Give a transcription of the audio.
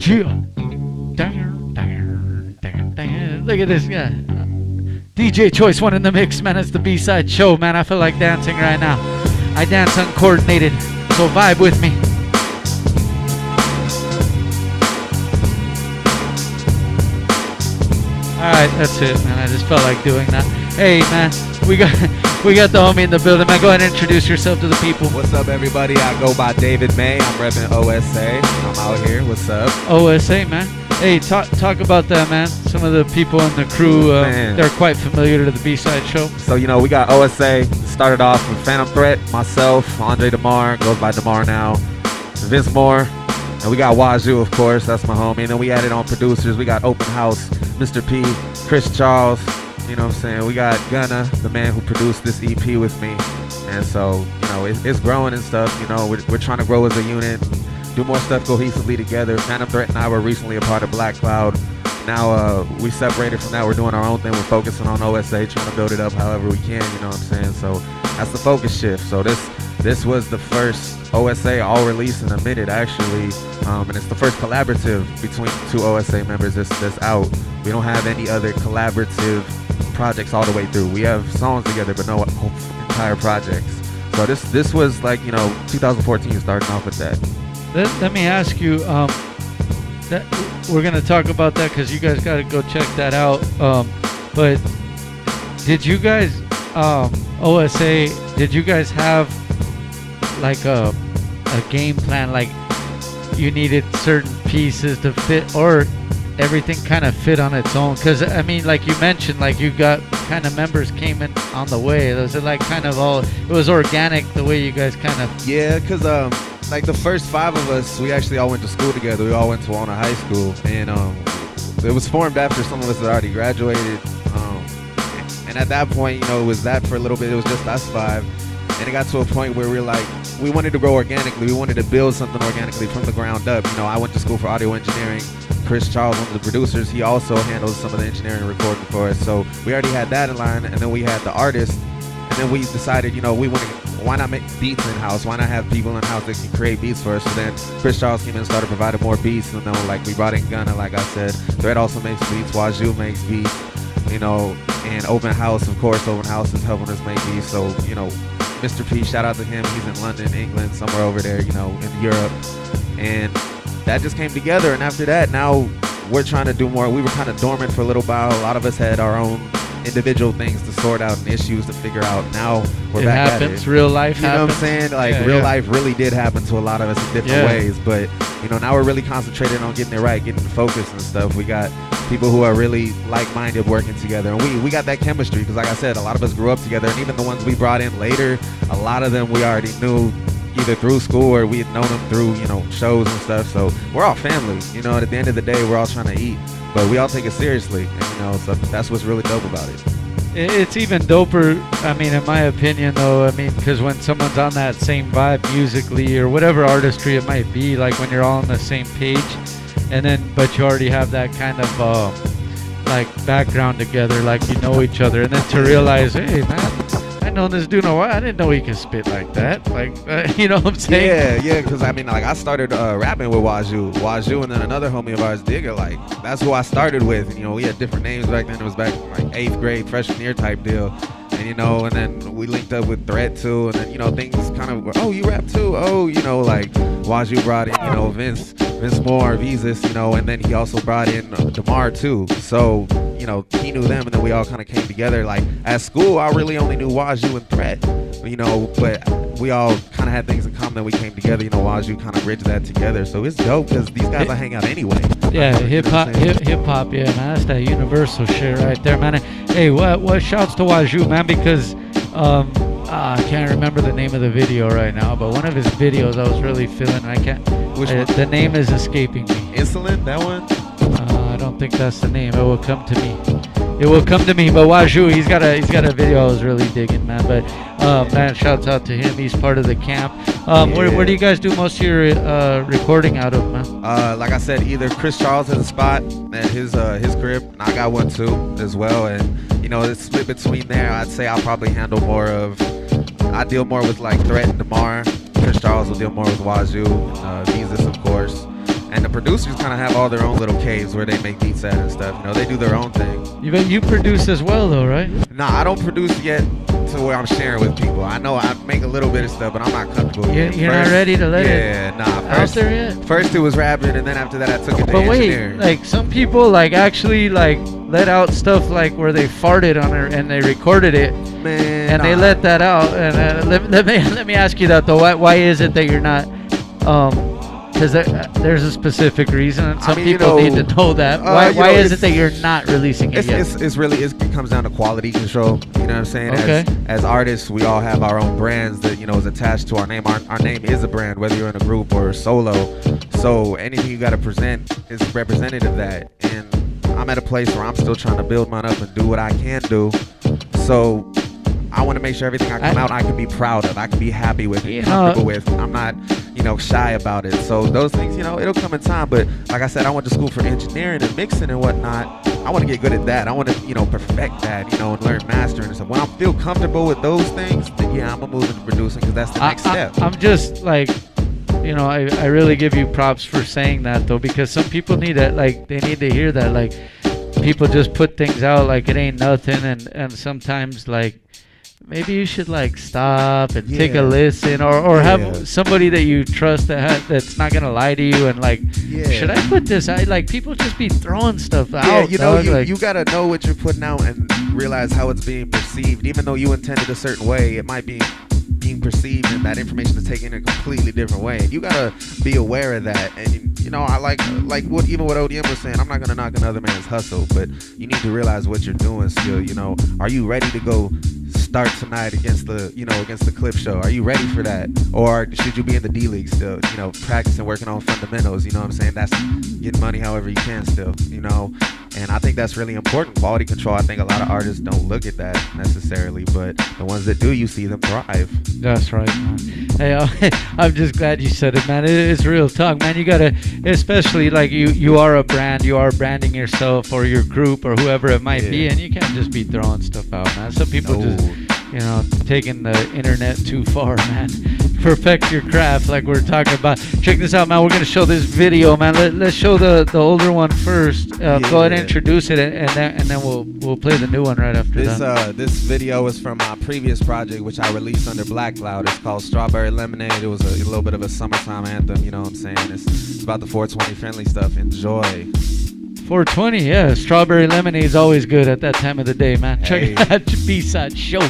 Yeah. Look at this guy. DJ Choice One in the mix, man. It's the B-side show, man. I feel like dancing right now. I dance uncoordinated, so vibe with me. Alright, that's it, man. I just felt like doing that. Hey, man, we got the homie in the building, man. Go ahead and introduce yourself to the people. What's up, everybody? I go by David May. I'm repping OSA. I'm out here. What's up? OSA, man. Hey, talk about that, man. Some of the people in the crew, they're quite familiar to the B-side show. So, we got OSA. Started off with Phantom Threat, myself, Andre DeMar, goes by DeMar now, Vince Moore, and we got Wackoe, of course. That's my homie. And then we added on producers. We got Open House, Mr. P, Chris Charles. You know what I'm saying? We got Gunna, the man who produced this EP with me. And so, it's growing and stuff. We're trying to grow as a unit, do more stuff cohesively together. Phantom Threat and I were recently a part of Black Cloud. Now we separated from that. We're doing our own thing. We're focusing on OSA, trying to build it up however we can. You know what I'm saying? So that's the focus shift. So this was the first OSA all released in a minute, actually. And it's the first collaborative between two OSA members that's out. We don't have any other collaborative projects all the way through. We have songs together, but no entire projects. So this was like 2014 starting off with that. Let me ask you, that we're gonna talk about that because you guys gotta go check that out. But did you guys, OSA, did you guys have like a game plan? Like you needed certain pieces to fit, or everything kind of fit on its own? Because I mean, like you mentioned, like you got kind of members came in on the way. Was it like kind of all? It was organic the way you guys kind of. Yeah, because like the first 5 of us, we actually all went to school together. We all went to Warner High School, and it was formed after some of us had already graduated. And at that point, it was that for a little bit. It was just us 5, and it got to a point where we wanted to grow organically. We wanted to build something organically from the ground up. I went to school for audio engineering. Chris Charles, one of the producers, he also handles some of the engineering and recording for us. So we already had that in line, and then we had the artist, and then we decided, why not make beats in-house? Why not have people in-house that can create beats for us? So then Chris Charles came in and started providing more beats, and then we brought in Gunna, like I said. Thread also makes beats, Wackoe makes beats, and Open House, of course. Open House is helping us make beats. So, Mr. P, shout out to him. He's in London, England, somewhere over there, in Europe. And that just came together, and after that, now we're trying to do more. We were kind of dormant for a little while. A lot of us had our own individual things to sort out and issues to figure out. Now we're back at it. Real life happens. You know what I'm saying? Like real life really did happen to a lot of us in different ways. But now we're really concentrated on getting it right, getting focused and stuff. We got people who are really like-minded working together, and we got that chemistry because, like I said, a lot of us grew up together, and even the ones we brought in later, a lot of them we already knew either through school or we had known them through shows and stuff. So we're all family. At the end of the day, we're all trying to eat, but we all take it seriously, and so that's what's really dope about it. It's even doper, I mean, in my opinion, though, because when someone's on that same vibe musically or whatever artistry it might be, like when you're all on the same page, and then but you already have that kind of like background together, like you know each other, and then to realize, hey man, I know this dude. I didn't know he could spit like that. Like, you know what I'm saying? Yeah, because I started rapping with Wackoe, and then another homie of ours, Digger. Like, that's who I started with. We had different names back then. It was back in, like 8th grade, freshman year type deal. And, and then we linked up with Threat too. And then, things kind of were, oh, you rap too? Oh, like Wackoe brought in, Vince Moore, Visas, and then he also brought in DeMar too. So, he knew them, and then we all kind of came together. Like, at school, I really only knew Wackoe and Threat, but we all kind of had things in common that we came together. Wackoe kind of bridged that together. So it's dope because these guys I hang out anyway. Yeah, hip hop, yeah, man. That's that universal shit right there, man. Hey, what shouts to Wackoe, man, because I can't remember the name of the video right now, but one of his videos I was really feeling. Which one? The name is escaping me. Insolent, that one? I don't think that's the name. It will come to me. But Wackoe, he's got a video I was really digging, man. But man, shouts out to him. He's part of the camp. Where do you guys do most of your recording out of, man? Like I said, either Chris Charles has a spot at his crib, and I got one too as well. And it's split between there. I'd say I'll probably handle I deal more with like Threat and DeMar. Chris Charles will deal more with Wackoe, Visas, of course. And and the producers kind of have all their own little caves where they make beats at and stuff. You know, they do their own thing. You produce as well, though, right? Nah, I don't produce yet to where I'm sharing with people. I know I make a little bit of stuff, but I'm not comfortable yet. You're not ready to let it first, out there yet? First it was rapping, and then after that I took it to But engineering. wait, like some people like actually like let out stuff like where they farted on it and they recorded it, Man, and they let that out. And let me ask you that though. Why is it that you're not? Because there's a specific reason, and some people need to know that. Why is it that you're not releasing it yet? It's really it comes down to quality control. You know what I'm saying? Okay. As artists, we all have our own brands that is attached to our name. Our name is a brand, whether you're in a group or solo. So anything you got to present is representative of that. And I'm at a place where I'm still trying to build mine up and do what I can do. So I want to make sure everything I come out I can be proud of, I can be happy with, and comfortable with. I'm not, shy about it. So those things, it'll come in time. But like I said, I went to school for engineering and mixing and whatnot. I want to get good at that. I want to, perfect that, and learn mastering and stuff. When I feel comfortable with those things, then yeah, I'm gonna move into producing because that's the next step. I'm just like, I really give you props for saying that though, because some people need that, like they need to hear that, like people just put things out like it ain't nothing, and sometimes like maybe you should like stop and take a listen, or have somebody that you trust that's not gonna lie to you and like, should I put this out? Like people just be throwing stuff out. You gotta know what you're putting out and realize how it's being perceived. Even though you intended a certain way, it might be being perceived, and that information is taken in a completely different way. And you gotta be aware of that. And I like what ODM was saying. I'm not gonna knock another man's hustle, but you need to realize what you're doing still. Are you ready to go start tonight against the clip show? Are you ready for that? Or should you be in the D League still, practicing, working on fundamentals? You know what I'm saying? That's getting money however you can still, and I think that's really important. Quality control, I think a lot of artists don't look at that necessarily, but the ones that do, you see them thrive. That's right, man. Hey, I'm just glad you said it, man. It's real talk, man. You gotta, especially like you are a brand, you are branding yourself or your group or whoever it might be, and you can't just be throwing stuff out, man. Some people just taking the internet too far, man. Perfect your craft like we're talking about. Check this out, man. We're gonna show this video, man. Let's show the older one first. Go ahead and introduce it, and then we'll play the new one right after that. This video is from my previous project, which I released under Black Cloud. It's called Strawberry Lemonade. It was a little bit of a summertime anthem. You know what I'm saying? It's about the 420 friendly stuff. Enjoy. 420, yeah. Strawberry Lemonade is always good at that time of the day, man. Check out B-side show.